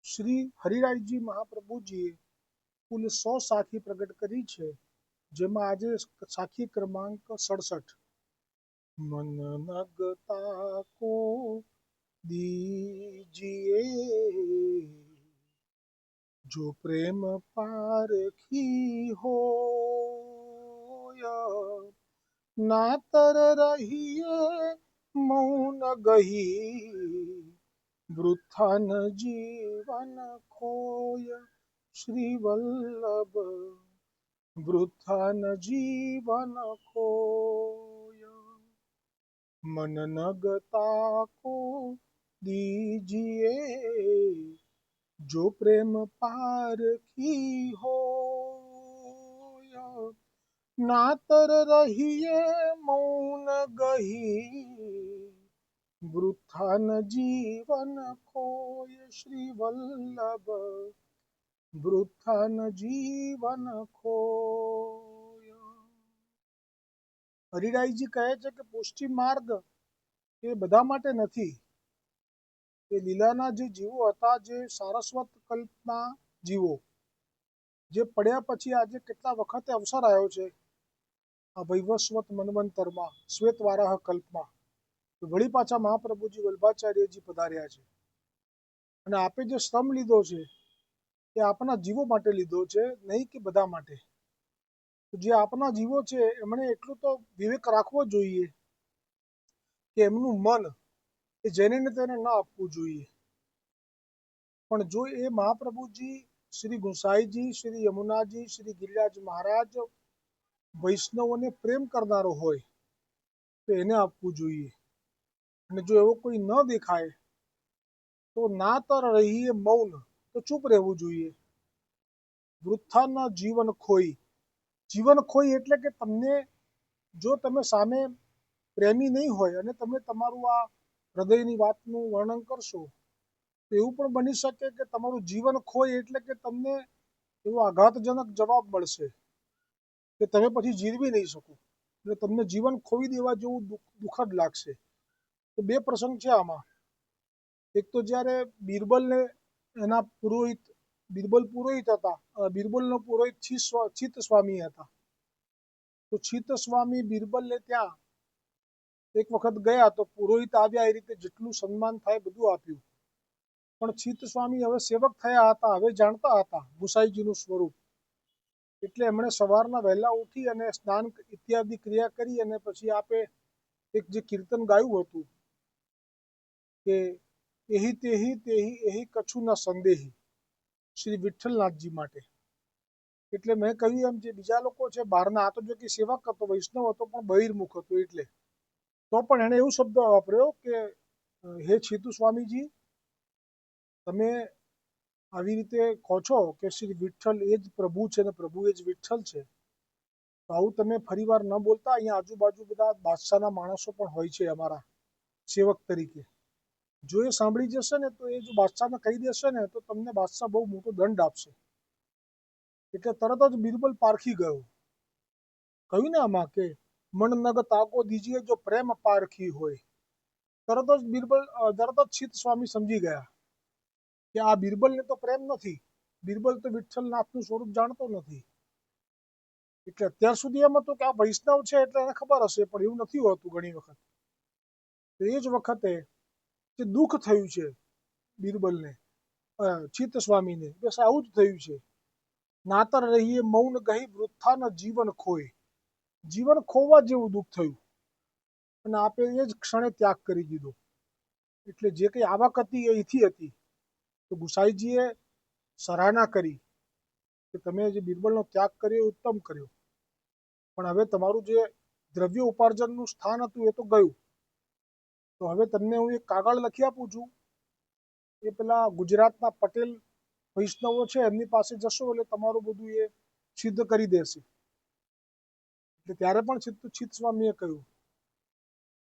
શ્રી હરિરાયજી મહાપ્રભુજીએ કુલ 100 સાખી પ્રગટ કરી છે, જેમાં આજે સાખી ક્રમાંક 67 મન નગતા કો દીजिए जो प्रेम पारखी होया नातर रहिए मौन गही वृथा न जीवन खोय श्री वल्लभ वृथा न जीवन खोय मन नगता को दीजिए जो प्रेम पारखी हो नातर रहिए मौन गही वृथा न जीवन खोय श्री वल्लभ वृथा न जीवन खोय। હરિરાયજી કહે છે કે પુષ્ટિ માર્ગ એ બધા માટે નથી. એ લીલાના જે જીવો હતા, જે સારસ્વત કલ્પના જીવો, જે પડ્યા પછી આજે કેટલા વખતે અવસર આવ્યો છે આ વૈવસ્વત મન્વંતરમાં, શ્વેત વારાહ કલ્પમાં, વળી પાછા મહાપ્રભુજી વલ્ભાચાર્યજી પધાર્યા છે. અને આપે જે શ્રમ લીધો છે એ આપના જીવો માટે લીધો છે, નહીં કે બધા માટે. જે આપના જીવો છે એમણે એટલું તો વિવેક રાખવો જોઈએ કે એમનું મન એ જેને તેને ન આપવું જોઈએ. પણ જો એ મહાપ્રભુજી, શ્રી ગુસાઈજી, શ્રી યમુનાજી, શ્રી ગિરિરાજ મહારાજ વૈષ્ણવોને પ્રેમ કરનારો હોય તો એને આપવું જોઈએ. અને જો એવો કોઈ ન દેખાય તો ના તો રહીએ મૌન, તો ચૂપ રહેવું જોઈએ. વૃથાના જીવન ખોઈ. જીવન ખોઈ એટલે કે તમને, જો તમે સામે પ્રેમી નહીં હોય અને તમે તમારું આ હૃદયની વાતનું વર્ણન કરશો તો એવું પણ બની શકે કે તમારું જીવન ખોય એટલે કે તમને એવો આઘાતજનક જવાબ મળશે કે તમે પછી જીરવી નહીં શકો એટલે તમને જીવન ખોવી દેવા જેવું દુઃખદ લાગશે. તો બે પ્રસંગ છે આમાં. એક તો જ્યારે બિરબલને એના પુરોહિત, બિરબલ પુરોહિત હતા, બિરબલનો પુરોહિત ચિત્ત સ્વામી હતા. તો ચિત્ત સ્વામી બિરબલને ત્યાં એક વખત ગયા તો પુરોહિત આવ્યા, એ રીતે જેટલું સન્માન થાય બધું આપ્યું. પણ ચિત્ત સ્વામી હવે સેવક થયા હતા, હવે જાણતા હતા ગુસાઈજીનું સ્વરૂપ. એટલે એમણે સવારના વહેલા ઉઠી અને સ્નાન ઇત્યાદિ ક્રિયા કરી અને પછી આપે એક જે કીર્તન ગાયું હતું કે એહી તેહી તેહી એહી કછું ન સંદેહી, શ્રી વિઠ્ઠલનાથજી માટે. એટલે મેં કહ્યું એમ જે બીજા લોકો છે બહારના, આ તો જો કે સેવક હતો, વૈષ્ણવ હતો, પણ બહિર્મુખ હતો, એટલે તો પણ એણે એવું શબ્દ વાપર્યો કે હે ચિત્ત સ્વામીજી, તમે આવી રીતે કહો છો કે શ્રી વિઠ્ઠલ એ જ પ્રભુ છે ને પ્રભુ એ જ વિઠ્ઠલ છે, તો આવું તમે ફરીવાર ન બોલતા. અહીંયા આજુબાજુ બધા બાદશાહના માણસો પણ હોય છે અમારા સેવક તરીકે. જો એ સાંભળી જશે ને તો એ જો બાદશાહને કહી દેશે ને તો તમને બાદશાહ બહુ મોટો દંડ આપશે. એટલે તરત જ બિરબલ પારખી ગયો. કહ્યું ને આમાં કે મન નગ તાકો દીજીએ જો પ્રેમ પારખી હોય. તરત જ ચિત્ત સ્વામી સમજી ગયા કે આ બિરબલને તો પ્રેમ નથી, બિરબલ તો વિઠ્ઠલનાથનું સ્વરૂપ જાણતો નથી. એટલે અત્યાર સુધી એમ હતું કે આ વૈષ્ણવ છે એટલે એને ખબર હશે, પણ એવું નથી હોતું ઘણી વખત. તો એ જ વખતે જે દુઃખ થયું છે બિરબલને, ચિત્ત સ્વામીને, બસ આવું જ થયું છે. નાતર રહીએ મૌન ગહી વૃથા ન જીવન ખોય. જીવન ખોવા જેવું દુઃખ થયું અને આપે એ જ ક્ષણે ત્યાગ કરી દીધો. એટલે જે કંઈ આવક હતી એ અહીંથી હતી. તો ગુસાઈજીએ સરાહના કરી કે તમે જે બિરબલનો ત્યાગ કર્યો એ ઉત્તમ કર્યો, પણ હવે તમારું જે દ્રવ્ય ઉપાર્જનનું સ્થાન હતું એ તો ગયું. તો હવે તમને હું એક કાગળ લખી આપું છું, એ પેલા ગુજરાતના પટેલ વૈષ્ણવો છે એમની પાસે જશો એટલે તમારું બધું એ સિદ્ધ કરી દેશે. એટલે ત્યારે પણ ચિત્ત સ્વામીએ કહ્યું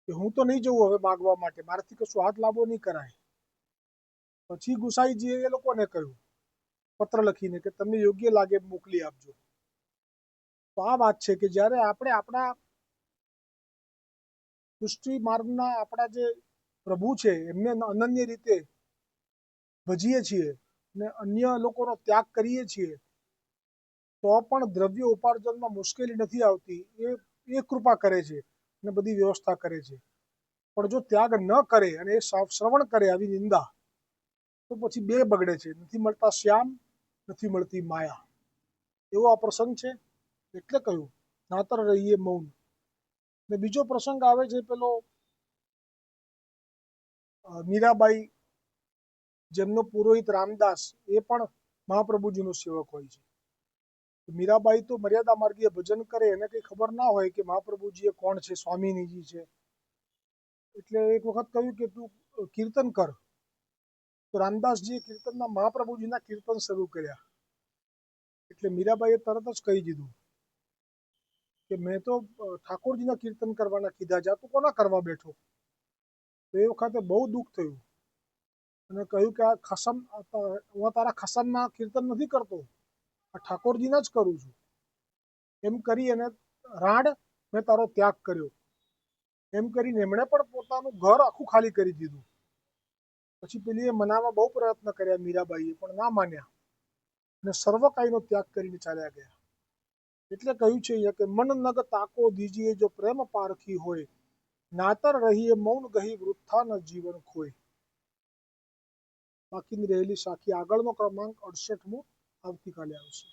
કે હું તો નહીં જઉં હવે માગવા માટે, મારાથી કશું હાથ લાંબો નહીં કરાય. પછી ગુસાઈજીએ એ લોકોને કહ્યું પત્ર લખીને કે તમને યોગ્ય લાગે મોકલી આપજો. તો આ વાત છે કે જ્યારે આપણે આપણા સૃષ્ટિ માર્ગના આપણા જે પ્રભુ છે એમને અનન્ય રીતે ભજીએ છીએ ને અન્ય લોકોનો ત્યાગ કરીએ છીએ તો પણ દ્રવ્ય ઉપાર્જનમાં મુશ્કેલી નથી આવતી. એ કૃપા કરે છે અને બધી વ્યવસ્થા કરે છે. પણ જો ત્યાગ ન કરે અને એ શ્રવણ કરે આવી નિંદા, તો પછી બે બગડે છે. નથી મળતા શ્યામ, નથી મળતી માયા. એવો આ પ્રસંગ છે. એટલે કહ્યું નાતર રહીએ મૌન. ને બીજો પ્રસંગ આવે છે પેલો મીરાબાઈ, જેમનો પુરોહિત રામદાસ એ પણ મહાપ્રભુજીનો સેવક હોય છે. મીરાબાઈ તો મર્યાદા માર્ગીય ભજન કરે, એને કઈ ખબર ના હોય કે મહાપ્રભુજી એ કોણ છે, સ્વામિનીજી છે. એટલે એક વખત કહ્યું કે તું કીર્તન કર. તો રામદાસજીએ કીર્તનના મહાપ્રભુજીના કીર્તન શરૂ કર્યા. એટલે મીરાબાઈએ તરત જ કહી દીધું કે મેં તો ઠાકોરજીના કીર્તન કરવાના કીધા, જા તું કોના કરવા બેઠો. તો એ વખતે બહુ દુઃખ થયું અને કહ્યું કે આ ખસમ, હું તારા ખસમના કીર્તન નથી કરતો, આ ઠાકોરજીના જ કરું છું. એમ કરી અને રાડ, મેં તારો ત્યાગ કર્યો. એમ કરીને એમણે પણ પોતાનું ઘર આખું ખાલી કરી દીધું. પછી પેલીએ મનાવવા બહુ પ્રયત્ન કર્યા મીરાબાઈએ, પણ ના માન્યા અને સર્વકાયનો ત્યાગ કરીને ચાલ્યા ગયા. એટલે કહ્યું છે કે મન નગ તાકો દીજીએ જો પ્રેમ પારખી હોય, નાતર રહીએ મૌન ગહી વૃથા ન જીવન ખોય. બાકીની રહેલી સાખી આગળનો ક્રમાંક 68મો આવતીકાલે આવશે.